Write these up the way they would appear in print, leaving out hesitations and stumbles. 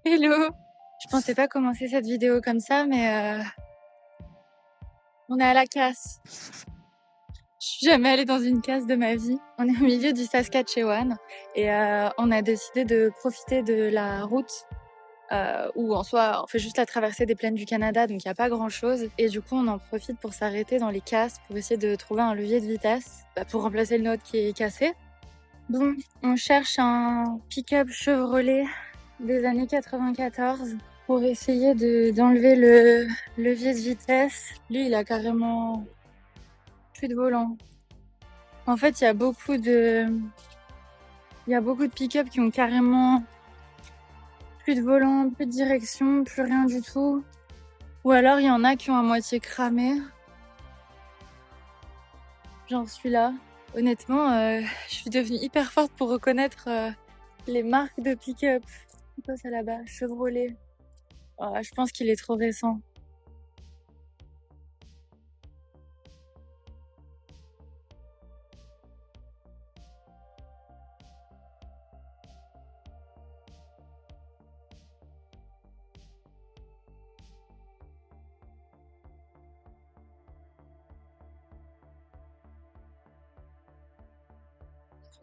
Hello! Je pensais pas commencer cette vidéo comme ça, mais on est à la casse. Je suis jamais allée dans une casse de ma vie. On est au milieu du Saskatchewan et on a décidé de profiter de la route où en soi on fait juste la traversée des plaines du Canada, donc il y a pas grand chose. Et du coup on en profite pour s'arrêter dans les casses pour essayer de trouver un levier de vitesse pour remplacer le nôtre qui est cassé. Bon, on cherche un pick-up Chevrolet des années 94 pour essayer d'enlever le levier de vitesse. Lui, il a carrément plus de volant. En fait, il y a beaucoup de pick-up qui ont carrément plus de volant, plus de direction, plus rien du tout. Ou alors, il y en a qui ont à moitié cramé. Genre celui-là. Honnêtement, je suis devenue hyper forte pour reconnaître les marques de pick-up. C'est quoi ça là-bas? Chevrolet. Oh, je pense qu'il est trop récent.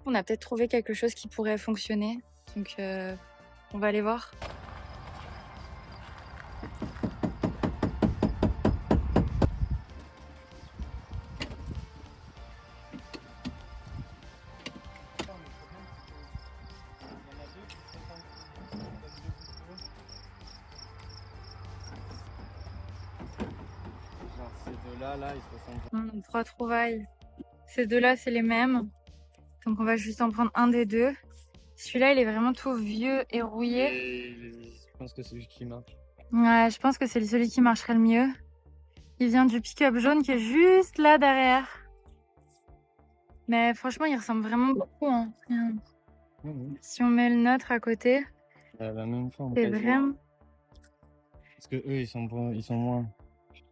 On a peut-être trouvé quelque chose qui pourrait fonctionner. Donc, on va aller voir. Genre ces deux-là, là, ils se ressemblent. 3 trouvailles. Ces deux-là, c'est les mêmes. Donc, on va juste en prendre un des deux. Celui-là, il est vraiment tout vieux et rouillé. Et je pense que c'est celui qui marche. Ouais, je pense que c'est celui qui marcherait le mieux. Il vient du pick-up jaune qui est juste là derrière. Mais franchement, il ressemble vraiment beaucoup. Hein. Si on met le nôtre à côté, La même forme. c'est vraiment... Parce que eux, ils sont moins.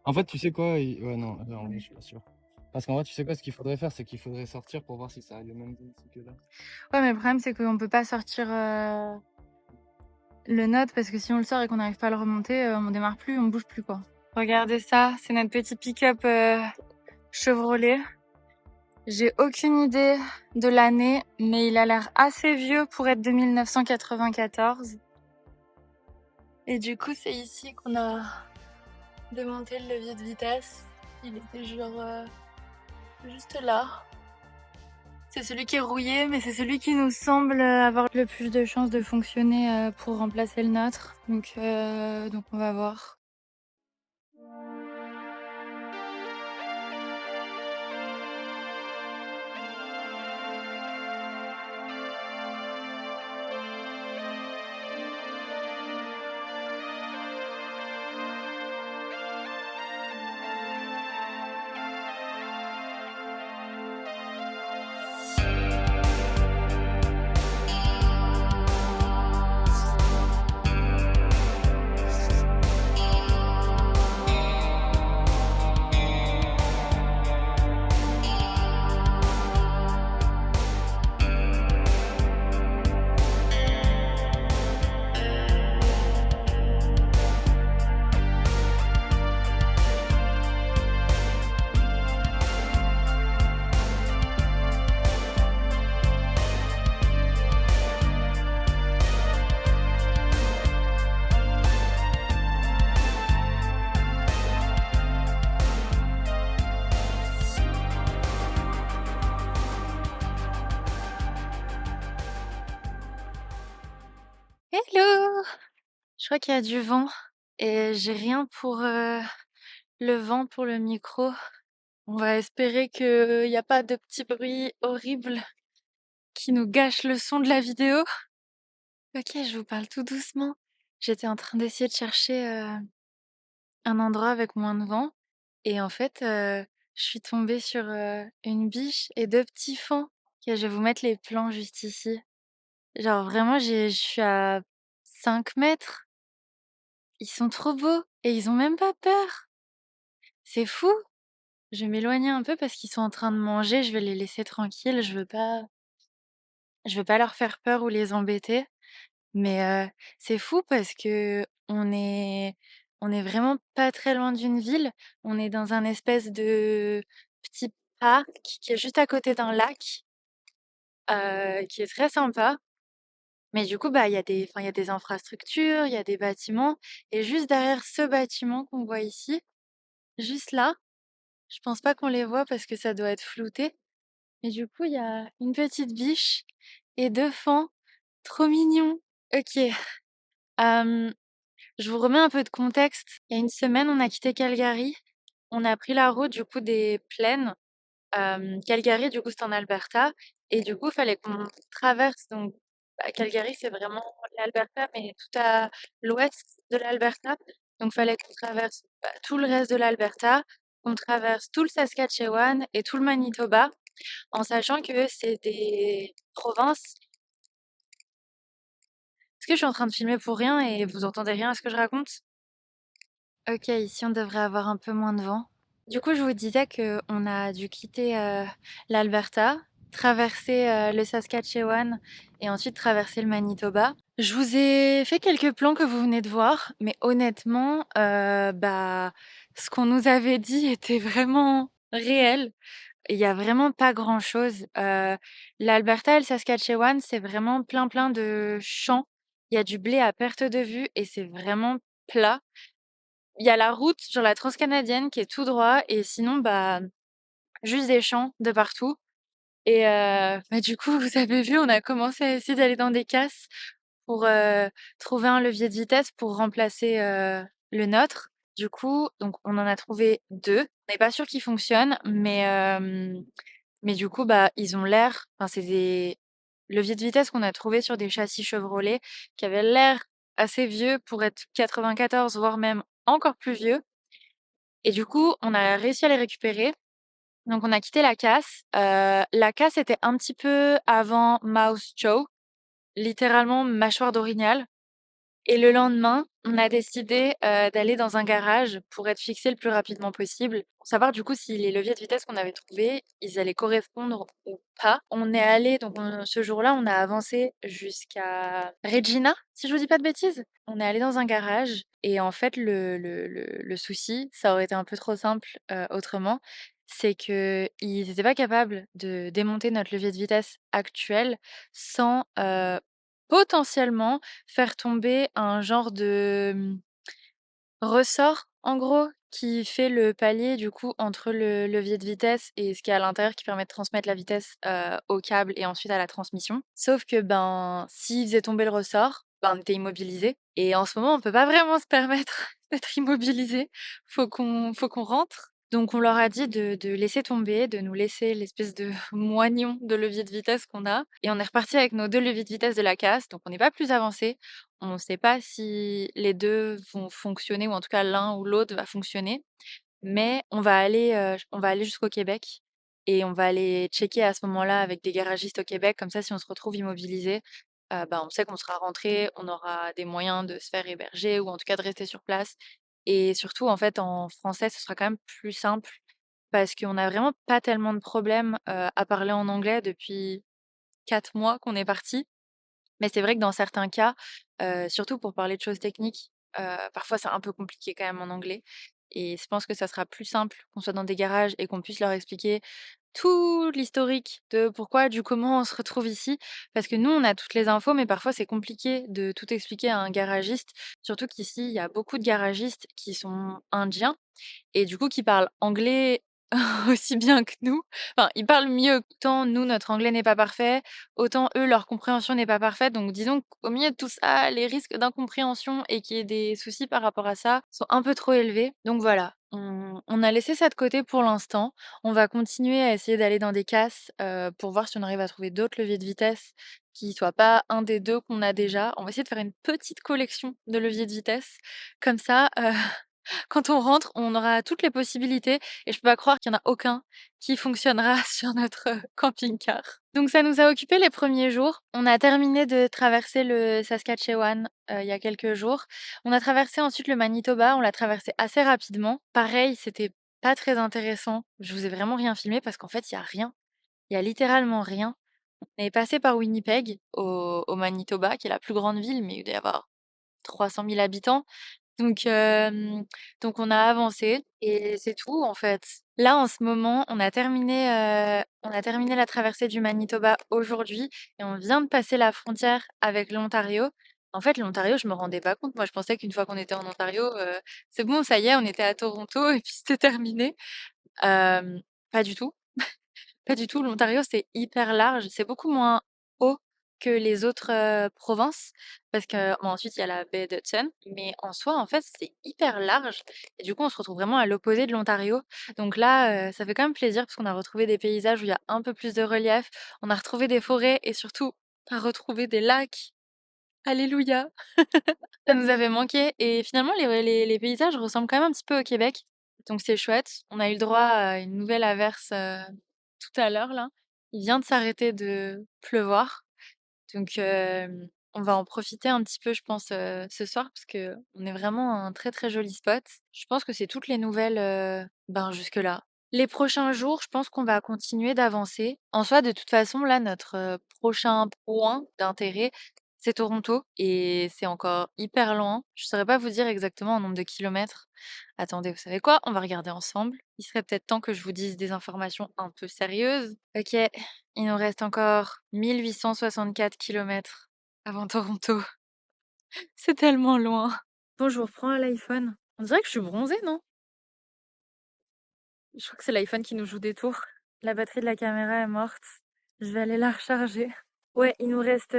En fait, tu sais quoi Ouais, non, en vrai, je suis pas sûr. Parce qu'en vrai, tu sais quoi, ce qu'il faudrait faire, c'est qu'il faudrait sortir pour voir si ça a le même goût que là. Ouais, mais le problème, c'est qu'on peut pas sortir le nôtre parce que si on le sort et qu'on n'arrive pas à le remonter, on démarre plus, on bouge plus, quoi. Regardez ça, c'est notre petit pick-up Chevrolet. J'ai aucune idée de l'année, mais il a l'air assez vieux pour être de 1994. Et du coup, c'est ici qu'on a démonté le levier de vitesse. Il était genre juste là. C'est celui qui est rouillé, mais c'est celui qui nous semble avoir le plus de chances de fonctionner pour remplacer le nôtre. Donc on va voir. Hello! Je crois qu'il y a du vent et j'ai rien pour le vent pour le micro. On va espérer qu'il n'y a pas de petits bruits horribles qui nous gâchent le son de la vidéo. Ok, je vous parle tout doucement. J'étais en train d'essayer de chercher un endroit avec moins de vent et en fait, je suis tombée sur une biche et deux petits fans. Ok, je vais vous mettre les plans juste ici. Genre vraiment, je suis à 5 mètres. Ils sont trop beaux et ils ont même pas peur. C'est fou. Je vais m'éloigner un peu parce qu'ils sont en train de manger. Je vais les laisser tranquilles. Je veux pas leur faire peur ou les embêter. Mais c'est fou parce que on est vraiment pas très loin d'une ville. On est dans un espèce de petit parc qui est juste à côté d'un lac, qui est très sympa. Mais du coup, bah, il y a des infrastructures, il y a des bâtiments et juste derrière ce bâtiment qu'on voit ici, juste là, je pense pas qu'on les voit parce que ça doit être flouté. Mais du coup, il y a une petite biche et 2 faons. Trop mignon. OK. Hem, je vous remets un peu de contexte. Il y a une semaine, on a quitté Calgary. On a pris la route du coup des plaines. Calgary, du coup, c'est en Alberta et du coup, il fallait qu'on traverse donc Calgary, c'est vraiment l'Alberta, mais tout à l'ouest de l'Alberta. Donc il fallait qu'on traverse, tout le reste de l'Alberta, qu'on traverse tout le Saskatchewan et tout le Manitoba, en sachant que c'est des provinces. Est-ce que je suis en train de filmer pour rien et vous entendez rien à ce que je raconte? OK, ici on devrait avoir un peu moins de vent. Du coup, je vous disais qu'on a dû quitter l'Alberta, traverser le Saskatchewan et ensuite traverser le Manitoba. Je vous ai fait quelques plans que vous venez de voir, mais honnêtement, ce qu'on nous avait dit était vraiment réel. Il y a vraiment pas grand-chose. L'Alberta et le Saskatchewan, c'est vraiment plein de champs. Il y a du blé à perte de vue et c'est vraiment plat. Il y a la route, genre la transcanadienne qui est tout droit et sinon, bah, juste des champs de partout et du coup, vous avez vu, on a commencé à essayer d'aller dans des casses pour, trouver un levier de vitesse pour remplacer, le nôtre. Du coup, donc on en a trouvé 2. On n'est pas sûr qu'ils fonctionnent, mais du coup, bah, ils ont l'air enfin, c'est des leviers de vitesse qu'on a trouvés sur des châssis Chevrolet qui avaient l'air assez vieux pour être 94, voire même encore plus vieux et du coup, on a réussi à les récupérer. Donc on a quitté la casse. La casse était un petit peu avant Mouse Jaw, littéralement mâchoire d'orignal. Et le lendemain, on a décidé, d'aller dans un garage pour être fixé le plus rapidement possible, pour savoir du coup si les leviers de vitesse qu'on avait trouvés, ils allaient correspondre ou pas. On est allé donc ce jour-là, on a avancé jusqu'à Regina, si je vous dis pas de bêtises. On est allé dans un garage et en fait le souci, ça aurait été un peu trop simple, autrement, c'est qu'ils étaient pas capables de démonter notre levier de vitesse actuel sans, potentiellement faire tomber un genre de, ressort, en gros, qui fait le palier, du coup, entre le levier de vitesse et ce qu'il y a à l'intérieur qui permet de transmettre la vitesse, au câble et ensuite à la transmission. Sauf que, ben, s'il faisait tomber le ressort, ben, on était immobilisés et en ce moment, on peut pas vraiment se permettre d'être immobilisés. Faut qu'on rentre. Donc on leur a dit de laisser tomber, de nous laisser l'espèce de moignon de levier de vitesse qu'on a et on est reparti avec nos 2 leviers de vitesse de la casse, donc on n'est pas plus avancé. On ne sait pas si les 2 vont fonctionner ou en tout cas l'un ou l'autre va fonctionner, mais on va aller jusqu'au Québec et on va aller checker à ce moment-là avec des garagistes au Québec. Comme ça, si on se retrouve immobilisé, bah, on sait qu'on sera rentré, on aura des moyens de se faire héberger ou en tout cas de rester sur place et surtout, en fait, en français, ce sera quand même plus simple parce qu'on n'a vraiment pas tellement de problèmes, à parler en anglais depuis 4 mois qu'on est parti. Mais c'est vrai que dans certains cas, surtout pour parler de choses techniques, parfois c'est un peu compliqué quand même en anglais et je pense que ça sera plus simple qu'on soit dans des garages et qu'on puisse leur expliquer tout l'historique de pourquoi, du comment on se retrouve ici. Parce que nous, on a toutes les infos, mais parfois c'est compliqué de tout expliquer à un garagiste, surtout qu'ici, il y a beaucoup de garagistes qui sont indiens et du coup qui parlent anglais aussi bien que nous. Enfin, ils parlent mieux. Autant nous, notre anglais n'est pas parfait, autant eux, leur compréhension n'est pas parfaite. Donc disons qu'au milieu de tout ça, les risques d'incompréhension et qu'il y ait des soucis par rapport à ça sont un peu trop élevés. Donc voilà, on a laissé ça de côté pour l'instant. On va continuer à essayer d'aller dans des casses, pour voir si on arrive à trouver d'autres leviers de vitesse qui soient pas un des 2 qu'on a déjà. On va essayer de faire une petite collection de leviers de vitesse. Comme ça, quand on rentre, on aura toutes les possibilités et je peux pas croire qu'il y en a aucun qui fonctionnera sur notre, camping-car. Donc ça nous a occupé les premiers jours. On a terminé de traverser le Saskatchewan, il y a quelques jours. On a traversé ensuite le Manitoba, on l'a traversé assez rapidement. Pareil, c'était pas très intéressant. Je vous ai vraiment rien filmé parce qu'en fait, il y a rien. Il y a littéralement rien. On est passé par Winnipeg au Manitoba, qui est la plus grande ville, mais il doit y avoir 300 000 habitants. Donc, donc on a avancé et c'est tout en fait. Là, en ce moment, on a terminé la traversée du Manitoba aujourd'hui et on vient de passer la frontière avec l'Ontario. En fait, l'Ontario, je me rendais pas compte. Moi, je pensais qu'une fois qu'on était en Ontario, c'est bon, ça y est, on était à Toronto et puis c'était terminé. Euh, Pas du tout. Pas du tout, l'Ontario, c'est hyper large. C'est beaucoup moins haut que les autres provinces parce que bon, ensuite il y a la baie d'Hudson, mais en soi, en fait, c'est hyper large et du coup, on se retrouve vraiment à l'opposé de l'Ontario. Donc là, ça fait quand même plaisir parce qu'on a retrouvé des paysages où il y a un peu plus de relief, on a retrouvé des forêts et surtout, on a retrouvé des lacs. Alléluia! Ça nous avait manqué et finalement les paysages ressemblent quand même un petit peu au Québec, donc c'est chouette. On a eu le droit à une nouvelle averse, tout à l'heure là. Il vient de s'arrêter de pleuvoir, donc on va en profiter un petit peu je pense, ce soir parce qu'on est vraiment à un très, très joli spot. Je pense que c'est toutes les nouvelles, ben, jusque-là. Les prochains jours, je pense qu'on va continuer d'avancer. En soi, de toute façon, là, notre, prochain point d'intérêt, c'est Toronto et c'est encore hyper loin. Je saurais pas vous dire exactement en nombre de kilomètres. Attendez, vous savez quoi? On va regarder ensemble. Il serait peut-être temps que je vous dise des informations un peu sérieuses. OK, il nous reste encore 1864 kilomètres avant Toronto. C'est tellement loin. Bon, je vous reprends à l'iPhone. On dirait que je suis bronzée, non? Je crois que c'est l'iPhone qui nous joue des tours. La batterie de la caméra est morte. Je vais aller la recharger. Ouais, il nous reste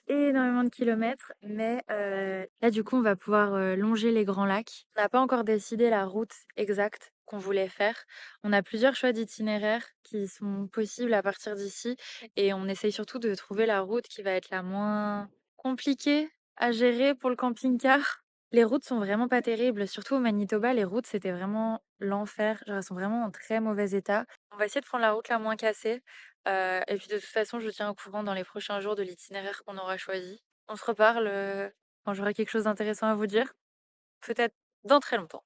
énormément de kilomètres, mais là, du coup, on va pouvoir longer les Grands Lacs. On n'a pas encore décidé la route exacte qu'on voulait faire. On a plusieurs choix d'itinéraires qui sont possibles à partir d'ici, et on essaye surtout de trouver la route qui va être la moins compliquée à gérer pour le camping-car. Les routes sont vraiment pas terribles, surtout au Manitoba, les routes, c'était vraiment l'enfer. Genre, elles sont vraiment en très mauvais état. On va essayer de prendre la route la moins cassée. Et puis de toute façon, je vous tiens au courant dans les prochains jours de l'itinéraire qu'on aura choisi. On se reparle quand j'aurai quelque chose d'intéressant à vous dire. Peut-être dans très longtemps.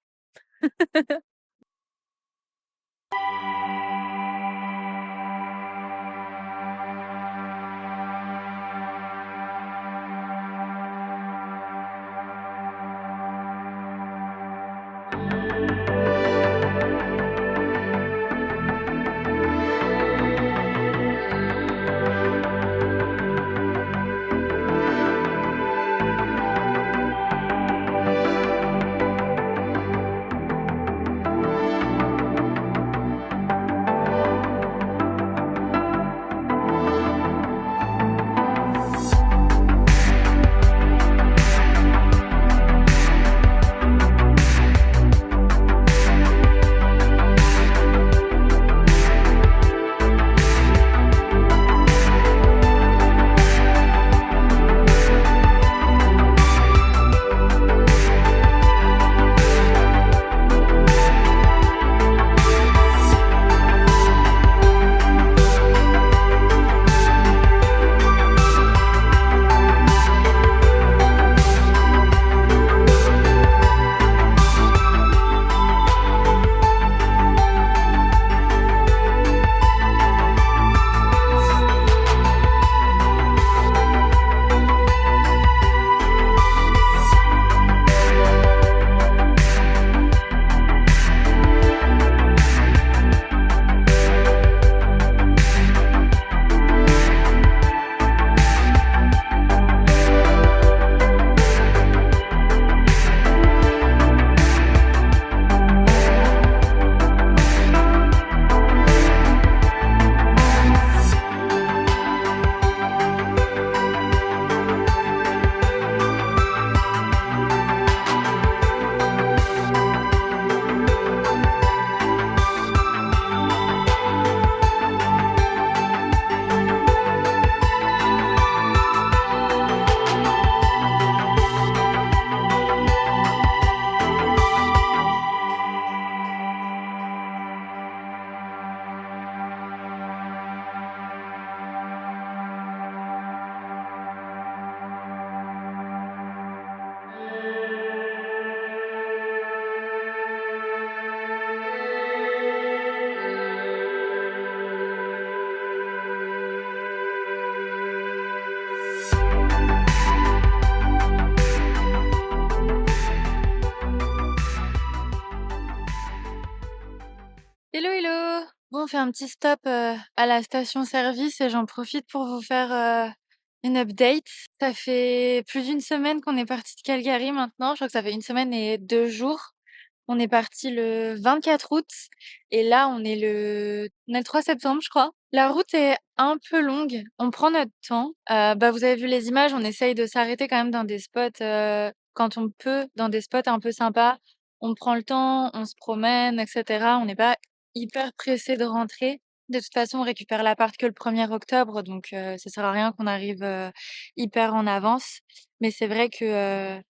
on fait un petit stop à la station-service et j'en profite pour vous faire une update. Ça fait plus d'une semaine qu'on est parti de Calgary maintenant. Je crois que ça fait une semaine et 2 jours. On est parti le 24 août et là on est le 3 septembre, je crois. La route est un peu longue. On prend notre temps. Bah vous avez vu les images. On essaye de s'arrêter quand même dans des spots quand on peut, dans des spots un peu sympas. On prend le temps, on se promène, etc. On n'est pas hyper pressé de rentrer. De toute façon, on récupère l'appart que le 1er octobre, donc ça sert à rien qu'on arrive hyper en avance. Mais c'est vrai que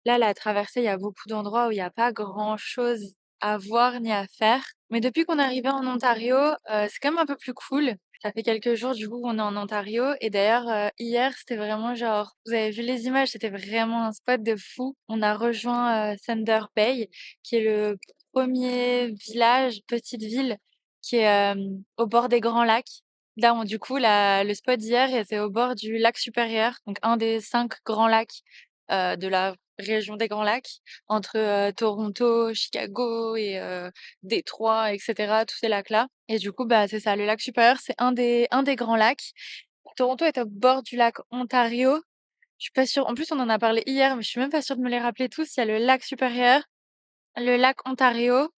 là, la traversée, il y a beaucoup d'endroits où il y a pas grand-chose à voir ni à faire. Mais depuis qu'on est arrivé en Ontario, c'est quand même un peu plus cool. Ça fait quelques jours du coup qu'on est en Ontario et d'ailleurs hier c'était vraiment genre vous avez vu les images, c'était vraiment un spot de fou. On a rejoint Thunder Bay qui est le premier village, petite ville qui est au bord des Grands Lacs. Là, du coup, le spot d'hier était au bord du lac supérieur, donc un des 5 grands lacs de la région des Grands Lacs, entre Toronto, Chicago et Détroit, etc., tous ces lacs-là. Et du coup, bah, c'est ça, le lac supérieur, c'est un des grands lacs. Toronto est au bord du lac Ontario. Je suis pas sûre. En plus, on en a parlé hier, mais je suis même pas sûre de me les rappeler tous. Il y a le lac supérieur, le lac Ontario,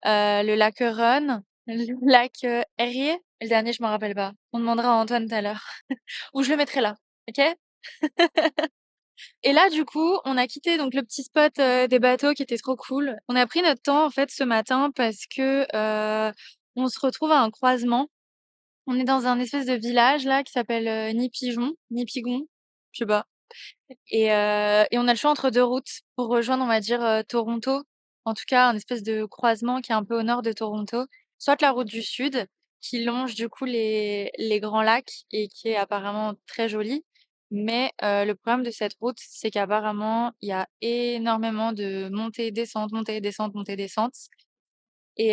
le lac Huron, le lac Erie. Et le dernier, je m'en rappelle pas. On demandera à Antoine tout à l'heure. Ou je le mettrai là. Ok? Et là, du coup, on a quitté donc le petit spot des bateaux qui était trop cool. On a pris notre temps en fait ce matin parce que on se retrouve à un croisement. On est dans un espèce de village là qui s'appelle Nipigon, je sais pas. Et on a le choix entre 2 routes pour rejoindre, on va dire, Toronto. En tout cas, un espèce de croisement qui est un peu au nord de Toronto. Soit la route du sud, qui longe du coup les Grands Lacs et qui est apparemment très jolie. Mais le problème de cette route, c'est qu'apparemment, il y a énormément de montées, descentes, montées, descentes, montées, descentes et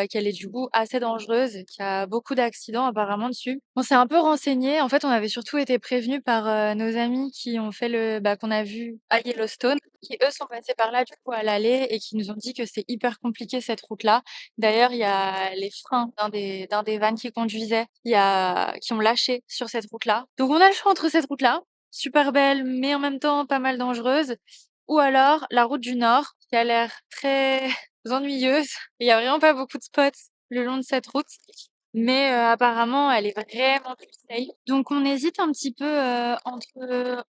qu'elle est du coup assez dangereuse, qu'il y a beaucoup d'accidents apparemment dessus. On s'est un peu renseigné. En fait, on avait surtout été prévenus par nos amis qui ont fait qu'on a vu à Yellowstone, qui eux sont passés par là du coup à l'aller et qui nous ont dit que c'est hyper compliqué cette route-là. D'ailleurs, il y a les freins d'un des vans qui conduisait, qui ont lâché sur cette route-là. Donc on a le choix entre cette route-là, super belle mais en même temps pas mal dangereuse, ou alors la route du Nord qui a l'air très ennuyeuse. Il y a vraiment pas beaucoup de spots le long de cette route, mais apparemment elle est vraiment plus safe. Donc on hésite un petit peu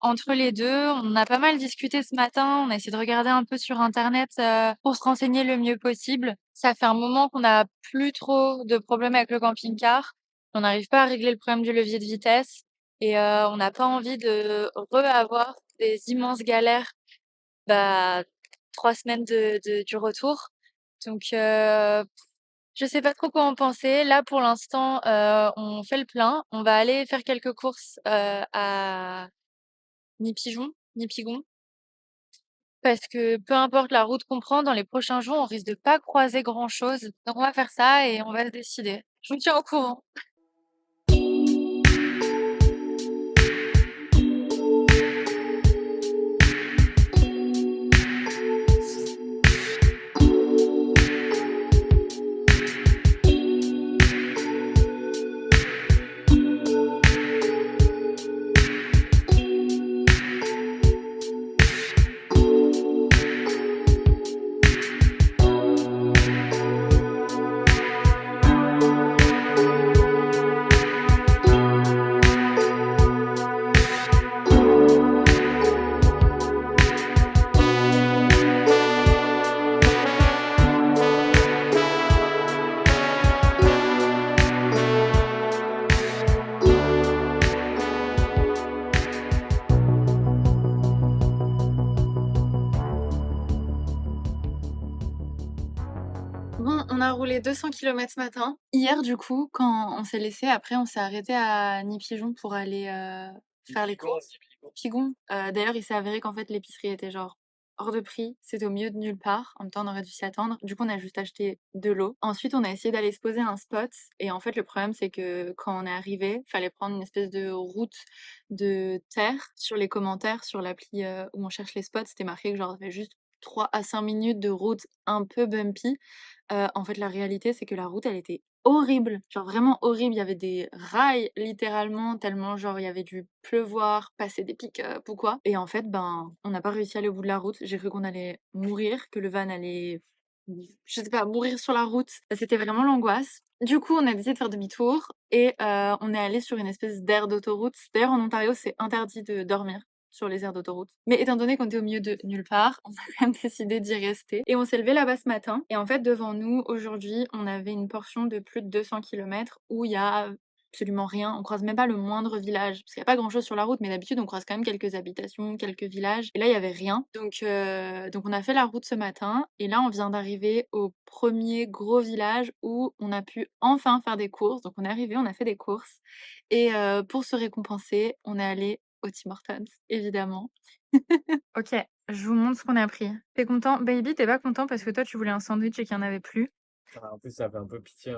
entre les deux. On a pas mal discuté ce matin. On a essayé de regarder un peu sur internet pour se renseigner le mieux possible. Ça fait un moment qu'on n'a plus trop de problèmes avec le camping-car. On n'arrive pas à régler le problème du levier de vitesse et on n'a pas envie de avoir des immenses galères bah 3 semaines du retour. Donc je sais pas trop quoi en penser. Là, pour l'instant, on fait le plein. On va aller faire quelques courses à Nipigon, parce que peu importe la route qu'on prend, dans les prochains jours, on risque de pas croiser grand-chose. Donc on va faire ça et on va se décider. Je vous tiens au courant. Bon, on a roulé 200 km ce matin. Hier, du coup, quand on s'est laissé, après, on s'est arrêté à Nipigon pour aller faire les courses. Pigon. D'ailleurs, il s'est avéré qu'en fait, l'épicerie était genre hors de prix. C'était au milieu de nulle part. En même temps, on aurait dû s'y attendre. Du coup, on a juste acheté de l'eau. Ensuite, on a essayé d'aller se poser à un spot. Et en fait, le problème, c'est que quand on est arrivé, fallait prendre une espèce de route de terre. Sur les commentaires, sur l'appli où on cherche les spots, c'était marqué que genre, ça fait juste 3 à 5 minutes de route un peu bumpy. En fait, la réalité, c'est que la route, elle était horrible, genre vraiment horrible. Il y avait des rails littéralement, tellement genre il y avait dû pleuvoir, passer des pick-up ou quoi. Et en fait, ben, on n'a pas réussi à aller au bout de la route. J'ai cru qu'on allait mourir, que le van allait, je sais pas, mourir sur la route. C'était vraiment l'angoisse. Du coup, on a décidé de faire demi-tour et on est allé sur une espèce d'aire d'autoroute. D'ailleurs, en Ontario, c'est interdit de dormir sur les aires d'autoroute. Mais étant donné qu'on était au milieu de nulle part, on a quand même décidé d'y rester. Et on s'est levé là-bas ce matin. Et en fait, devant nous, aujourd'hui, on avait une portion de plus de 200 kilomètres où il y a absolument rien. On croise même pas le moindre village. Parce qu'il n'y a pas grand chose sur la route, mais d'habitude, on croise quand même quelques habitations, quelques villages. Et là, il y avait rien. Donc on a fait la route ce matin. Et là, on vient d'arriver au premier gros village où on a pu enfin faire des courses. Donc on est arrivé, on a fait des courses. Et pour se récompenser, on est allé au Tim Hortons, évidemment. Ok, je vous montre ce qu'on a pris. T'es content? Baby, t'es pas content parce que toi, tu voulais un sandwich et qu'il n'y en avait plus. Ah, en plus, ça fait un peu pitié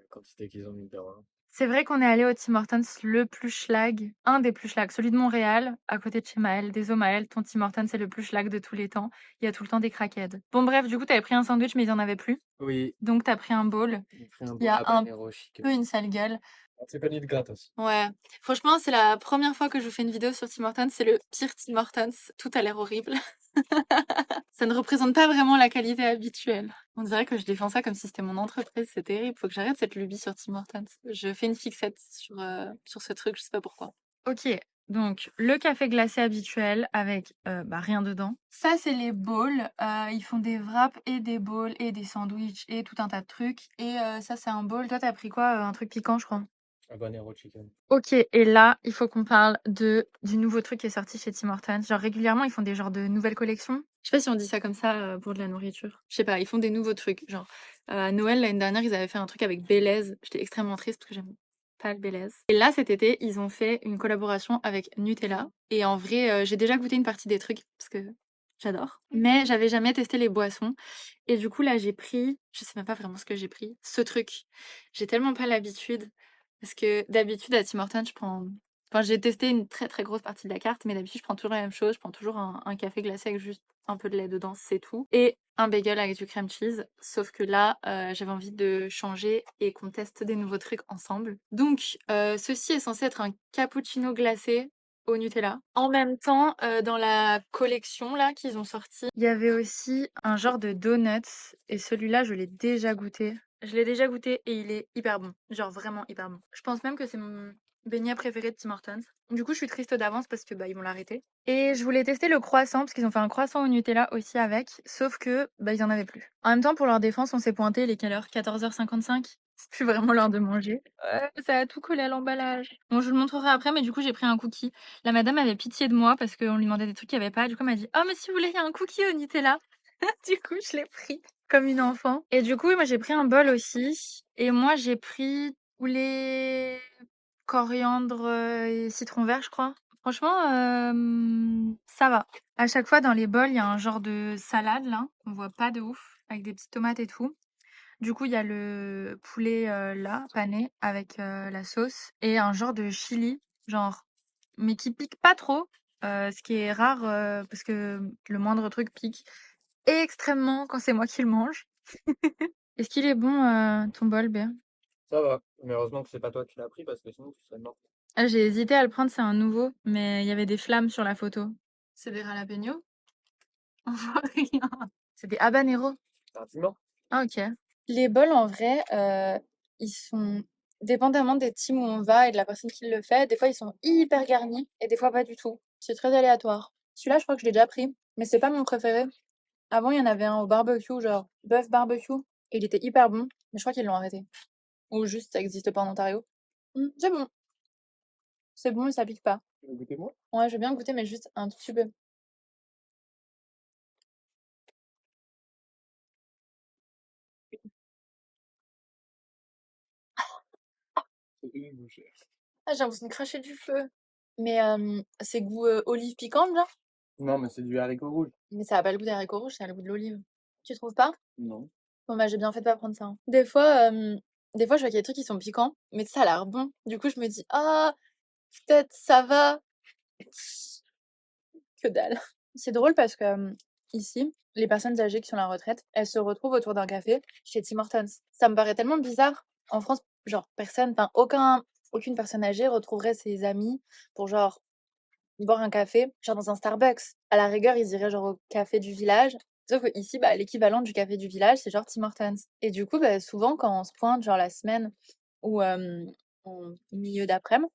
quand c'était qu'ils ont mis dehors. C'est vrai qu'on est allé au Tim Hortons le plus schlag, un des plus schlag, celui de Montréal, à côté de chez Maëlle. Désolé Maëlle, ton Tim Hortons c'est le plus schlag de tous les temps. Il y a tout le temps des crackheads. Bon bref, du coup t'avais pris un sandwich mais il y en avait plus. Oui, Donc t'as pris un bowl j'ai pris un qui bowl a un habanero chicken. peu une sale gueule. C'est pas de gratos. Ouais, franchement c'est la première fois que je fais une vidéo sur Tim Hortons, c'est le pire Tim Hortons. Tout a l'air horrible. Ça ne représente pas vraiment la qualité habituelle. On dirait que je défends ça comme si c'était mon entreprise, c'est terrible. Faut que j'arrête cette lubie sur Tim Hortons. Je fais une fixette sur ce truc, je sais pas pourquoi. Ok, donc le café glacé habituel avec rien dedans. Ça, c'est les bowls. Ils font des wraps et des bowls et des sandwichs et tout un tas de trucs. Et ça, c'est un bowl. Toi, t'as pris quoi? Un truc piquant, je crois. Habanero chicken. Ok, et là, il faut qu'on parle du nouveau truc qui est sorti chez Tim Hortons. Genre, régulièrement, ils font des genres de nouvelles collections. Je sais pas si on dit ça comme ça pour de la nourriture. Je sais pas, ils font des nouveaux trucs. Genre, à Noël, l'année dernière, ils avaient fait un truc avec Bélez. J'étais extrêmement triste parce que j'aime pas le Bélez. Et là, cet été, ils ont fait une collaboration avec Nutella. Et en vrai, j'ai déjà goûté une partie des trucs parce que j'adore. Mais j'avais jamais testé les boissons. Et du coup, là, j'ai pris, je sais même pas vraiment ce que j'ai pris, ce truc. J'ai tellement pas l'habitude. Parce que d'habitude, à Tim Hortons, je prends. Enfin, j'ai testé une très très grosse partie de la carte, mais d'habitude, je prends toujours la même chose. Je prends toujours un café glacé avec juste un peu de lait dedans, c'est tout. Et un bagel avec du cream cheese. Sauf que là, j'avais envie de changer et qu'on teste des nouveaux trucs ensemble. Donc, ceci est censé être un cappuccino glacé au Nutella. En même temps, dans la collection là qu'ils ont sorti, il y avait aussi un genre de donuts. Et celui-là, je l'ai déjà goûté. Je l'ai déjà goûté et il est hyper bon. Genre vraiment hyper bon. Je pense même que c'est mon beignet préféré de Tim Hortons. Du coup, je suis triste d'avance parce que ils vont l'arrêter. Et je voulais tester le croissant parce qu'ils ont fait un croissant au Nutella aussi avec, sauf que ils en avaient plus. En même temps, pour leur défense, on s'est pointé, il est quelle heure? 14h55. C'est plus vraiment l'heure de manger. Ouais, ça a tout collé à l'emballage. Bon, je vous le montrerai après, mais du coup, j'ai pris un cookie. La madame avait pitié de moi parce qu'on lui demandait des trucs qu'il n'y avait pas. Du coup, elle m'a dit: «Oh, mais si vous voulez, il y a un cookie au Nutella.» Du coup, je l'ai pris comme une enfant. Et du coup, oui, moi, j'ai pris un bol aussi. Et moi, j'ai pris poulet, coriandre et citron vert, je crois. Franchement, ça va. À chaque fois, dans les bols, il y a un genre de salade, là. On voit pas de ouf, avec des petites tomates et tout. Du coup, il y a le poulet là, pané, avec la sauce. Et un genre de chili, genre, mais qui pique pas trop. Ce qui est rare parce que le moindre truc pique extrêmement quand c'est moi qui le mange. Est-ce qu'il est bon ton bol, Béa? Ça va. Mais heureusement que c'est pas toi qui l'as pris parce que sinon tu serais mort. Ah, j'ai hésité à le prendre, c'est un nouveau, mais il y avait des flammes sur la photo. C'est des jalapenos? On voit rien. C'est des habaneros. C'est un piment. Ah, ok. Les bols, en vrai, ils sont dépendamment des teams où on va et de la personne qui le fait. Des fois, ils sont hyper garnis et des fois pas du tout. C'est très aléatoire. Celui-là, je crois que je l'ai déjà pris, mais c'est pas mon préféré. Avant, il y en avait un au barbecue, genre bœuf barbecue, et il était hyper bon, mais je crois qu'ils l'ont arrêté. Ou juste, ça existe pas en Ontario. C'est bon. C'est bon et ça pique pas. Tu veux goûter moi? Ouais, je veux bien goûter, mais juste un tout petit peu. C'est une bouchée. Ah, j'ai l'impression de cracher du feu. Mais c'est goût olive piquante, genre? Non, mais c'est du haricot rouge. Mais ça a pas le goût des haricots rouges, ça a le goût de l'olive. Tu trouves pas? Non. Bon, bah, j'ai bien fait de pas prendre ça, hein. Des fois, je vois qu'il y a des trucs qui sont piquants, mais ça a l'air bon. Du coup, je me dis, ah, peut-être ça va. Que dalle. C'est drôle parce que ici, les personnes âgées qui sont à la retraite, elles se retrouvent autour d'un café chez Tim Hortons. Ça me paraît tellement bizarre En France, genre aucune personne âgée retrouverait ses amis pour genre boire un café, genre dans un Starbucks. À la rigueur, ils iraient genre au café du village. Sauf que ici, bah, l'équivalent du café du village, c'est genre Tim Hortons. Et du coup, bah, souvent, quand on se pointe, genre la semaine ou en milieu d'après-midi,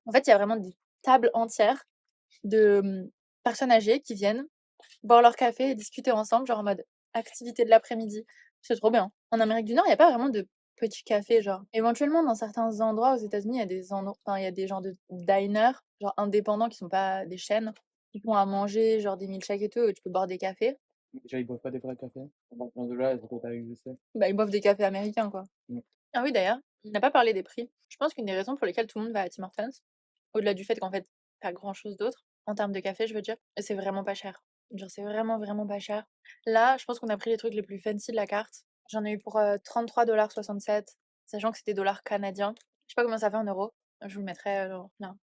en fait, il y a vraiment des tables entières de personnes âgées qui viennent boire leur café et discuter ensemble, genre en mode activité de l'après-midi. C'est trop bien. En Amérique du Nord, il n'y a pas vraiment de petits cafés, genre. Éventuellement, dans certains endroits aux États-Unis, il y a des endroits, enfin, il y a des genres de diners, genre indépendants qui sont pas des chaînes, qui font à manger, genre des milkshakes et tout, et tu peux boire des cafés. Déjà, ils boivent pas des vrais cafés. À partir de là, c'est quoi t'as existé? Bah, ils boivent des cafés américains, quoi. Mm. Ah oui, d'ailleurs, on n'a pas parlé des prix. Je pense qu'une des raisons pour lesquelles tout le monde va à Tim Hortons, au-delà du fait qu'en fait, pas grand-chose d'autre, en termes de café, je veux dire, c'est vraiment pas cher. Genre, c'est vraiment, vraiment pas cher. Là, je pense qu'on a pris les trucs les plus fancy de la carte. J'en ai eu pour 33,67 $, sachant que c'était dollars canadiens. Je sais pas combien ça fait en euros. Je vous le mettrai là.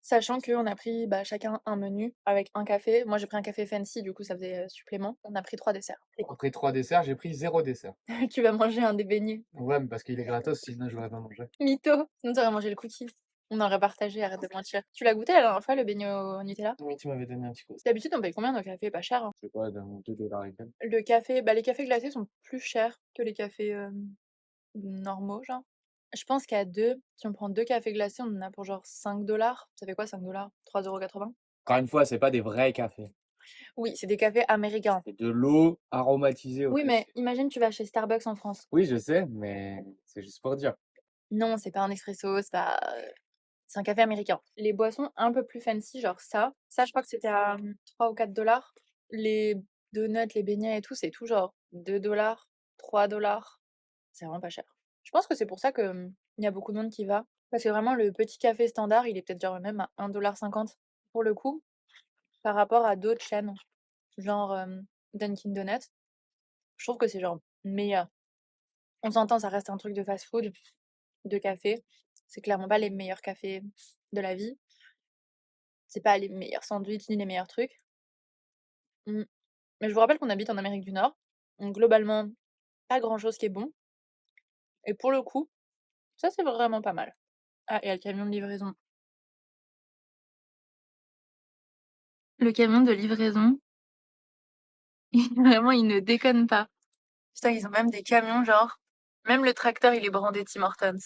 Sachant qu'on a pris bah, chacun un menu avec un café. Moi, j'ai pris un café fancy, du coup, ça faisait supplément. On a pris 3 desserts. Après 3 desserts, j'ai pris 0 dessert. Tu vas manger un des beignets. Ouais, mais parce qu'il est gratos, sinon je l'aurais pas mangé. Mytho! Sinon, t'aurais mangé le cookie. On aurait partagé, arrête de mentir. Tu l'as goûté la dernière fois, le beignet au Nutella? Oui, tu m'avais donné un petit coup. D'habitude, on paye combien nos cafés? Pas cher, hein. Je sais pas, dans 2 dollars et quelques. Le café, bah les cafés glacés sont plus chers que les cafés normaux, genre. Je pense qu'à deux, si on prend deux cafés glacés, on en a pour genre 5 $. Ça fait quoi 5 $? 3,80 €? Encore une fois, c'est pas des vrais cafés. Oui, c'est des cafés américains. C'est de l'eau aromatisée au Oui, mais café. imagine tu vas chez Starbucks en France. Oui, je sais, mais c'est juste pour dire. Non, c'est pas un espresso, c'est pas. C'est un café américain. Les boissons un peu plus fancy, genre ça je crois que c'était à 3 ou 4 $. Les donuts, les beignets et tout, c'est tout genre 2 $, 3 $. C'est vraiment pas cher. Je pense que c'est pour ça que il y a beaucoup de monde qui va. Parce que vraiment, le petit café standard, il est peut-être genre même à 1,50 $ pour le coup, par rapport à d'autres chaînes, genre Dunkin' Donuts. Je trouve que c'est genre meilleur. On s'entend, ça reste un truc de fast-food, de café. C'est clairement pas les meilleurs cafés de la vie. C'est pas les meilleurs sandwichs ni les meilleurs trucs. Mm. Mais je vous rappelle qu'on habite en Amérique du Nord. Donc globalement, pas grand-chose qui est bon. Et pour le coup, ça c'est vraiment pas mal. Ah, et il y a le camion de livraison. Le camion de livraison, vraiment, il ne déconne pas. Putain, ils ont même des camions, genre. Même le tracteur, il est brandé Tim Hortons.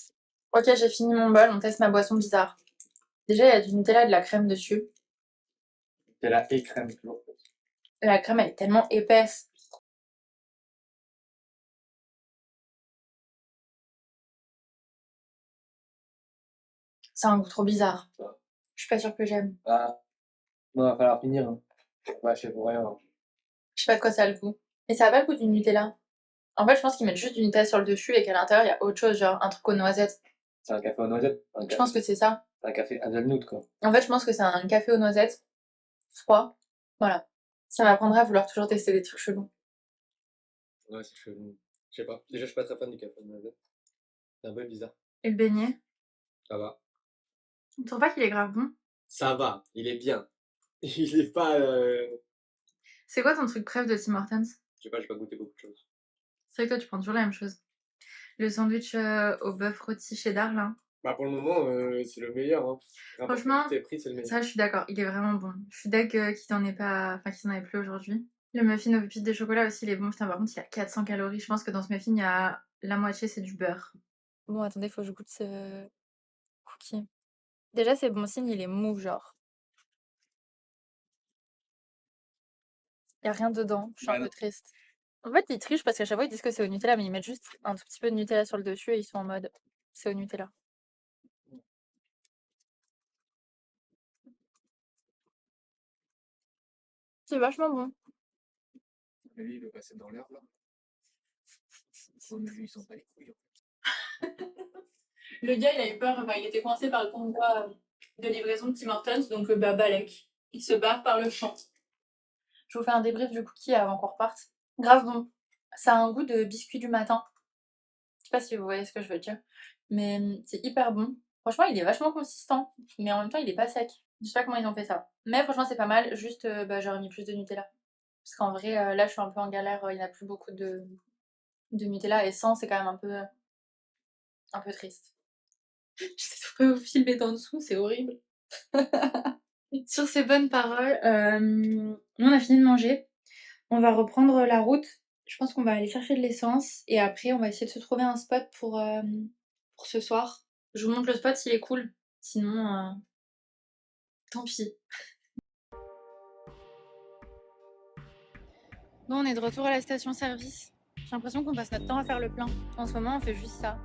Ok, j'ai fini mon bol, on teste ma boisson bizarre. Déjà, il y a du Nutella et de la crème dessus. C'est la crème toujours. La crème, elle est tellement épaisse. C'est un goût trop bizarre. Je suis pas sûre que j'aime. Ah, non, va falloir finir. Hein. Ouais, je sais pour rien. Je sais pas de quoi ça a le goût. Et ça a pas le goût du Nutella. En fait, je pense qu'ils mettent juste du Nutella sur le dessus et qu'à l'intérieur, il y a autre chose, genre un truc aux noisettes. C'est un café aux noisettes. Je pense que c'est ça. Un café hazelnut, quoi. En fait, je pense que c'est un café aux noisettes froid. Voilà. Ça m'apprendra à vouloir toujours tester des trucs chelous. Ouais, c'est chelou. Je sais pas. Déjà, je suis pas très fan du café aux noisettes. C'est un peu bizarre. Et le beignet? Ça va. Tu trouves pas qu'il est grave bon? Ça va, il est bien. Il est pas. C'est quoi ton truc préf de Tim Hortons? Je sais pas, j'ai pas goûté beaucoup de choses. C'est vrai que toi, tu prends toujours la même chose. Le sandwich au bœuf rôti cheddar, là. Bah, pour le moment, c'est le meilleur. Hein. Franchement, Prix, c'est le meilleur. ça, je suis d'accord. Il est vraiment bon. Je suis deg qu'il n'en ait pas... Enfin, qu'il n'en ait plus aujourd'hui. Le muffin aux pépites de chocolat aussi, il est bon. Putain, par contre, il y a 400 calories. Je pense que dans ce muffin, il y a la moitié, c'est du beurre. Bon, attendez, faut que je goûte ce cookie. Déjà, c'est bon signe, il est mou, genre. Il y a rien dedans. Je suis un peu triste. En fait, ils trichent parce qu'à chaque fois, ils disent que c'est au Nutella, mais ils mettent juste un tout petit peu de Nutella sur le dessus et ils sont en mode c'est au Nutella. C'est vachement bon. Lui, il veut passer dans l'air, là. Lui, il s'en bat les couilles. Le gars, il a eu peur, enfin, il était coincé par le convoi de livraison de Tim Hortons, donc bah balèque. Il se barre par le champ. Je vous fais un débrief du cookie avant qu'on reparte. Grave bon. Ça a un goût de biscuit du matin. Je sais pas si vous voyez ce que je veux dire. Mais c'est hyper bon. Franchement, il est vachement consistant. Mais en même temps, il est pas sec. Je sais pas comment ils ont fait ça. Mais franchement, c'est pas mal. Juste, bah, j'aurais mis plus de Nutella. Parce qu'en vrai, là, je suis un peu en galère. Il n'y a plus beaucoup de Nutella. Et 100, c'est quand même un peu un peu triste. Je sais pas vous filmer d'en dessous, c'est horrible. Sur ces bonnes paroles, nous on a fini de manger. On va reprendre la route. Je pense qu'on va aller chercher de l'essence et après on va essayer de se trouver un spot pour ce soir. Je vous montre le spot s'il est cool. Sinon, tant pis. Bon, on est de retour à la station-service. J'ai l'impression qu'on passe notre temps à faire le plein. En ce moment, on fait juste ça.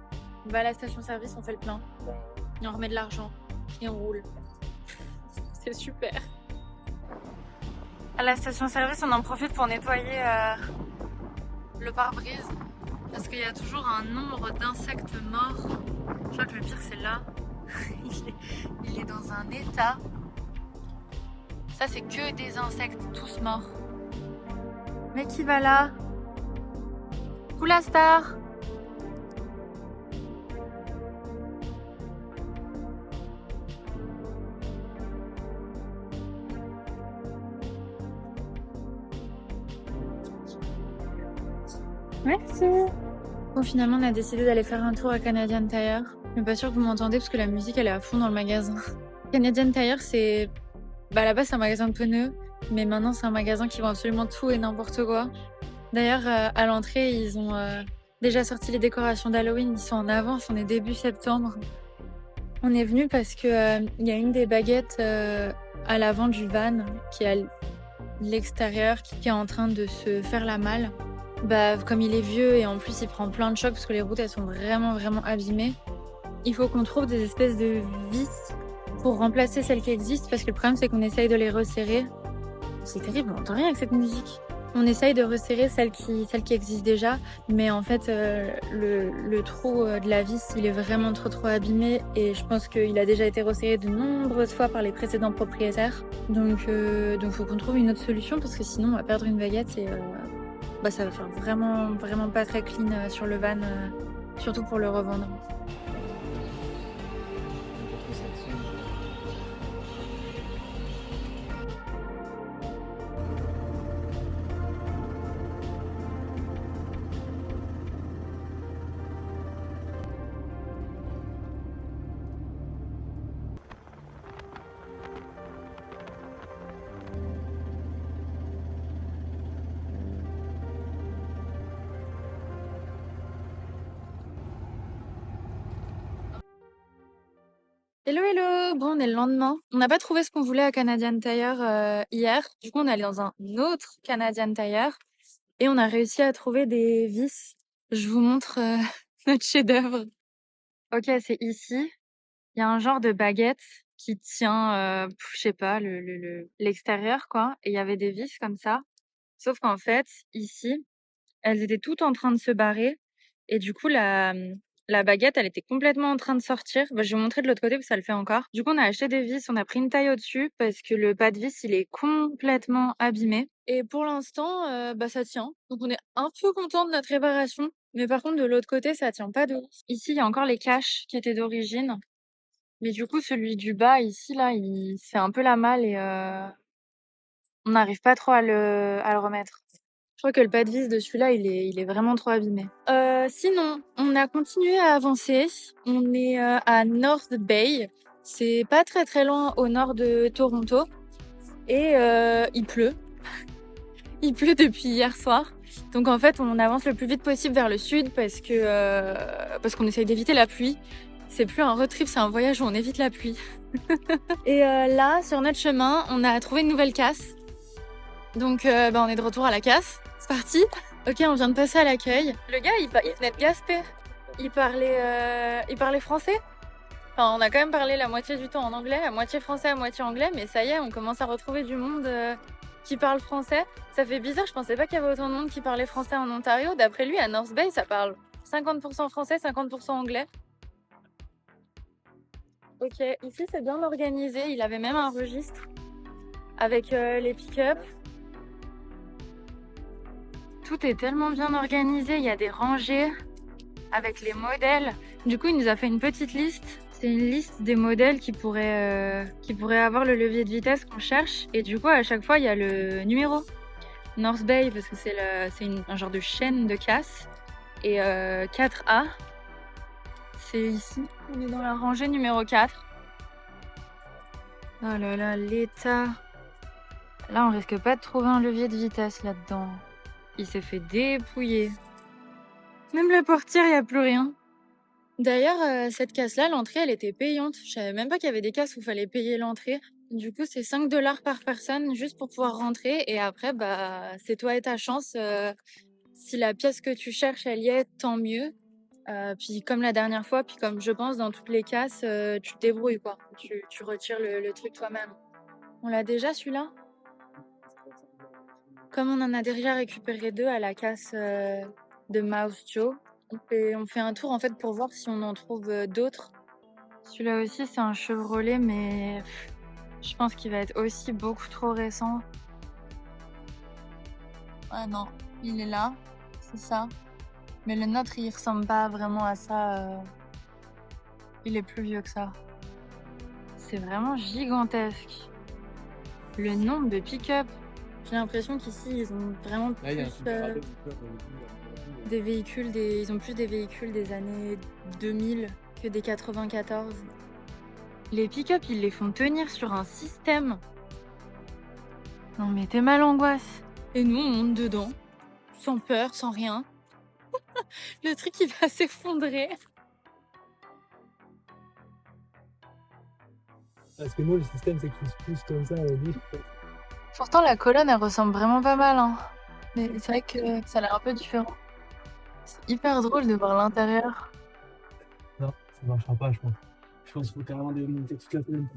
On va à la station-service, on fait le plein. Et on remet de l'argent. Et on roule. C'est super. À la station-service, on en profite pour nettoyer le pare-brise. Parce qu'il y a toujours un nombre d'insectes morts. Je crois que le pire, c'est là. Il est dans un état. Ça, c'est que des insectes, tous morts. Mais qui va là? Où la star? Merci. Bon, finalement, on a décidé d'aller faire un tour à Canadian Tire. Je suis pas sûre que vous m'entendez parce que la musique, elle est à fond dans le magasin. Canadian Tire, c'est... Bah, à la base, c'est un magasin de pneus. Mais maintenant, c'est un magasin qui vend absolument tout et n'importe quoi. D'ailleurs, à l'entrée, ils ont déjà sorti les décorations d'Halloween. Ils sont en avance, on est début septembre. On est venu parce que y a une des baguettes à l'avant du van qui est à l'extérieur, qui est en train de se faire la malle. Bah, comme il est vieux et en plus il prend plein de chocs parce que les routes elles sont vraiment abîmées, il faut qu'on trouve des espèces de vis pour remplacer celles qui existent parce que le problème c'est qu'on essaye de les resserrer. C'est terrible, on entend rien avec cette musique. On essaye de resserrer celles qui existent déjà, mais en fait le trou de la vis il est vraiment trop abîmé et je pense qu'il a déjà été resserré de nombreuses fois par les précédents propriétaires. Donc faut qu'on trouve une autre solution parce que sinon on va perdre une baguette et bah, ça va faire vraiment pas très clean sur le van, surtout pour le revendre. Hello, bon on est le lendemain. On n'a pas trouvé ce qu'on voulait à Canadian Tire hier. Du coup on est allé dans un autre Canadian Tire et on a réussi à trouver des vis. Je vous montre notre chef-d'œuvre. Ok, c'est ici. Il y a un genre de baguette qui tient, je sais pas, l'extérieur quoi. Et il y avait des vis comme ça. Sauf qu'en fait, ici, elles étaient toutes en train de se barrer. Et du coup, la baguette, elle était complètement en train de sortir. Bah, je vais vous montrer de l'autre côté parce que ça le fait encore. Du coup, on a acheté des vis, on a pris une taille au-dessus parce que le pas de vis, il est complètement abîmé. Et pour l'instant, bah, ça tient. Donc, on est un peu content de notre réparation. Mais par contre, de l'autre côté, ça tient pas de ouf. Ici, il y a encore les caches qui étaient d'origine. Mais du coup, celui du bas, ici, là, il se fait un peu la malle et on n'arrive pas trop à le remettre. Je crois que le pas de vis de celui-là, il est vraiment trop abîmé. Sinon, on a continué à avancer. On est à North Bay. C'est pas très loin au nord de Toronto. Et il pleut. Il pleut depuis hier soir. Donc en fait, on avance le plus vite possible vers le sud parce qu'on essaye d'éviter la pluie. C'est plus un road trip, c'est un voyage où on évite la pluie. Et là, sur notre chemin, on a trouvé une nouvelle casse. Donc on est de retour à la casse. C'est parti. Ok, on vient de passer à l'accueil. Le gars, il venait de Gaspé. Il parlait français. Enfin, on a quand même parlé la moitié du temps en anglais, la moitié français, la moitié anglais. Mais ça y est, on commence à retrouver du monde qui parle français. Ça fait bizarre, je pensais pas qu'il y avait autant de monde qui parlait français en Ontario. D'après lui, à North Bay, ça parle 50% français, 50% anglais. Ok, ici c'est bien organisé. Il avait même un registre avec les pick-up. Tout est tellement bien organisé. Il y a des rangées avec les modèles. Du coup, il nous a fait une petite liste. C'est une liste des modèles qui pourraient avoir le levier de vitesse qu'on cherche. Et du coup, à chaque fois, il y a le numéro. North Bay, parce que c'est un genre de chaîne de casse. Et 4A, C'est ici. On est dans la rangée numéro 4. Oh là là, l'état. Là, on risque pas de trouver un levier de vitesse là-dedans. Il s'est fait dépouiller. Même la portière, y a plus rien. D'ailleurs, cette casse-là, l'entrée, elle était payante. Je savais même pas qu'il y avait des casses où il fallait payer l'entrée. Du coup, c'est 5 $ par personne juste pour pouvoir rentrer. Et après, bah, c'est toi et ta chance. Si la pièce que tu cherches, elle y est, tant mieux. Puis comme la dernière fois, puis comme je pense dans toutes les casses, tu te débrouilles quoi. Tu retires le truc toi-même. On l'a déjà celui-là? Comme on en a déjà récupéré 2 à la casse de Mouse Joe, on fait un tour en fait pour voir si on en trouve d'autres. Celui-là aussi c'est un Chevrolet mais je pense qu'il va être aussi beaucoup trop récent. Ah non, il est là, c'est ça. Mais le nôtre il ressemble pas vraiment à ça. Il est plus vieux que ça. C'est vraiment gigantesque. Le nombre de pick-up. J'ai l'impression qu'ici, ils ont vraiment Là, il y a un plus super radar, donc là, dans le coup, des véhicules, ils ont plus des véhicules des années 2000 que des 94. Les pick-up, ils les font tenir sur un système. Non mais t'es mal angoisse. Et nous, on monte dedans, sans peur, sans rien. Le truc, il va s'effondrer. Parce que nous, le système, c'est qu'il se pousse comme ça, on dit. Pourtant, la colonne, elle ressemble vraiment pas mal. Hein. Mais c'est vrai que ça a l'air un peu différent. C'est hyper drôle de voir l'intérieur. Non, ça marchera pas, je pense. Je pense qu'il faut carrément démonter toute la colonne.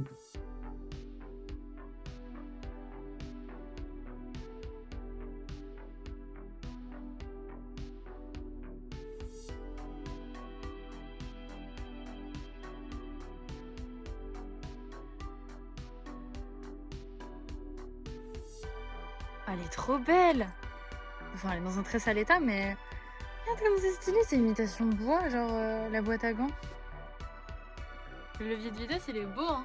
Elle est trop belle. Enfin, elle est dans un très sale état, mais regarde comme c'est stylé, c'est imitation de bois, genre la boîte à gants. Le levier de vitesse, il est beau, hein.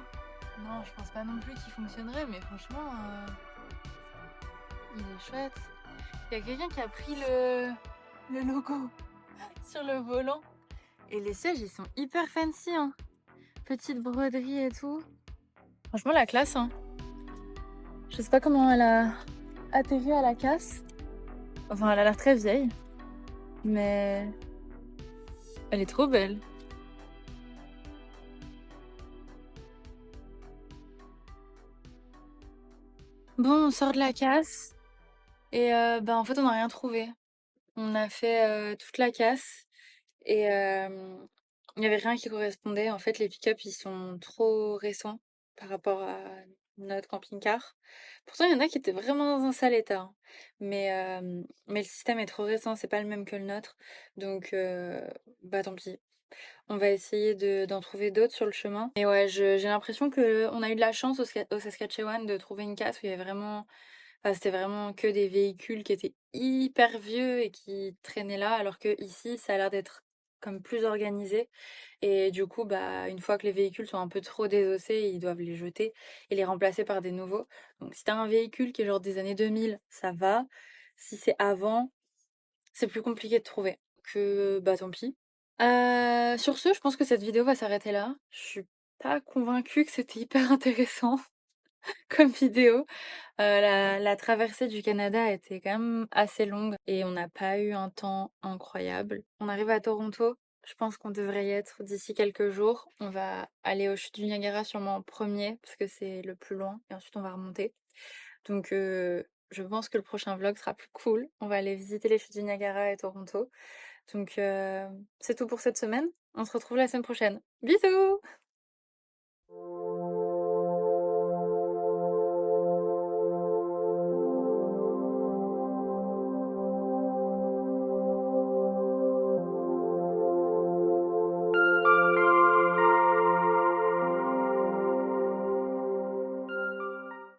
Non, je pense pas non plus qu'il fonctionnerait, mais franchement, il est chouette. Il y a quelqu'un qui a pris le logo sur le volant. Et les sièges, ils sont hyper fancy, hein. Petite broderie et tout. Franchement, la classe, hein. Je sais pas comment elle a atterri à la casse. Enfin, elle a l'air très vieille. Mais elle est trop belle. Bon, on sort de la casse. Et bah, en fait, on n'a rien trouvé. On a fait toute la casse. Et il n'y avait rien qui correspondait. En fait, les pick-up, ils sont trop récents par rapport à notre camping-car. Pourtant, il y en a qui étaient vraiment dans un sale état. Hein. Mais le système est trop récent, c'est pas le même que le nôtre. Donc, bah tant pis. On va essayer d'en trouver d'autres sur le chemin. Et ouais, j'ai l'impression que on a eu de la chance au Saskatchewan de trouver une casse où il y avait vraiment. Enfin, c'était vraiment que des véhicules qui étaient hyper vieux et qui traînaient là, alors que ici, ça a l'air d'être comme plus organisé. Et du coup, bah, une fois que les véhicules sont un peu trop désossés, ils doivent les jeter et les remplacer par des nouveaux. Donc, si t'as un véhicule qui est genre des années 2000, ça va. Si c'est avant, c'est plus compliqué de trouver. Que, bah, tant pis. Sur ce, je pense que cette vidéo va s'arrêter là. Je suis pas convaincue que c'était hyper intéressant comme vidéo. La traversée du Canada était quand même assez longue et on n'a pas eu un temps incroyable. On arrive à Toronto. Je pense qu'on devrait y être d'ici quelques jours. On va aller aux chutes du Niagara sûrement en premier parce que c'est le plus loin et ensuite on va remonter. Donc je pense que le prochain vlog sera plus cool. On va aller visiter les chutes du Niagara et Toronto. Donc c'est tout pour cette semaine. On se retrouve la semaine prochaine. Bisous!